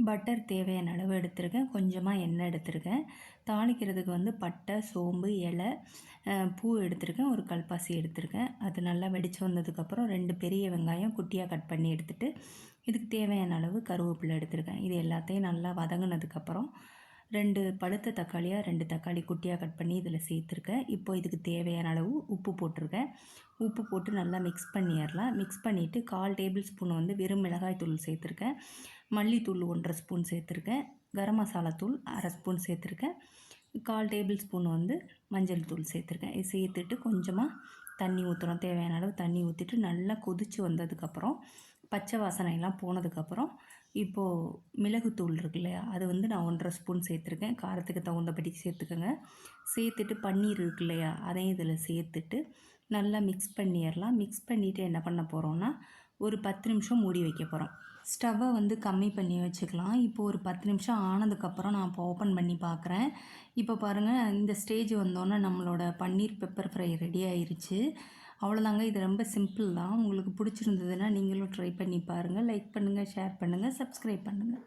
Butter தேவையான அளவு எடுத்திருக்கேன். கொஞ்சமாக எண்ணெய் எடுத்திருக்கேன். தாளிக்கிறதுக்கு வந்து பட்டை, சோம்பு, இலை, பூ எடுத்திருக்கேன். ஒரு கல்பாசி எடுத்திருக்கேன். அது நல்லா வெடித்து வந்ததுக்கப்புறம் 2 பெரிய வெங்காயம் குட்டியாக கட் பண்ணி எடுத்துகிட்டு இதுக்கு தேவையான அளவு கருவேப்பிலை எடுத்திருக்கேன். இது எல்லாத்தையும் நல்லா வதங்கினதுக்கப்புறம் 2 பழுத்த தக்காளியாக 2 தக்காளி குட்டியாக கட் பண்ணி இதில் சேர்த்துருக்கேன். இப்போ இதுக்கு தேவையான அளவு உப்பு போட்டிருக்கேன். உப்பு போட்டு நல்லா மிக்ஸ் பண்ணிடலாம். மிக்ஸ் பண்ணிவிட்டு 1/4 டேபிள் ஸ்பூன் வந்து வெறும் மிளகாய் தூள் சேர்த்துருக்கேன். மல்லித்தூள் 1/2 ஸ்பூன் சேர்த்துருக்கேன். கரம் மசாலா தூள் 1/2 ஸ்பூன் சேர்த்துருக்கேன். 1/4 டேபிள் ஸ்பூன் வந்து மஞ்சள் தூள் சேர்த்துருக்கேன். இது சேர்த்துட்டு கொஞ்சமாக தண்ணி ஊற்றுறோம். தேவையான அளவு தண்ணி ஊற்றிட்டு நல்லா கொதித்து வந்ததுக்கப்புறம் பச்சை வாசனையெல்லாம் போனதுக்கப்புறம் இப்போது மிளகுத்தூள் இருக்கு இல்லையா, அது வந்து நான் 1/2 ஸ்பூன் சேர்த்துருக்கேன். காரத்துக்கு தகுந்தபடி சேர்த்துக்கோங்க. சேர்த்துட்டு பன்னீர் இருக்கு இல்லையா, அதையும் இதில் சேர்த்துட்டு நல்லா மிக்ஸ் பண்ணிடலாம். மிக்ஸ் பண்ணிவிட்டு என்ன பண்ண போகிறோன்னா ஒரு 10 நிமிஷம் மூடி வைக்க போகிறோம். ஸ்டவ்வை வந்து கம்மி பண்ணி வச்சுக்கலாம். இப்போ ஒரு 10 நிமிஷம் ஆனதுக்கப்புறம் நான் இப்போ ஓப்பன் பண்ணி பார்க்குறேன். இப்போ பாருங்கள், இந்த ஸ்டேஜ் வந்தோன்னே நம்மளோட பன்னீர் பெப்பர் ஃப்ரை ரெடி ஆயிருச்சு. அவ்வளோதாங்க. இது ரொம்ப சிம்பிள் தான். உங்களுக்கு பிடிச்சிருந்ததுன்னா நீங்களும் ட்ரை பண்ணி பாருங்கள். லைக் பண்ணுங்கள், ஷேர் பண்ணுங்கள், சப்ஸ்கிரைப் பண்ணுங்கள்.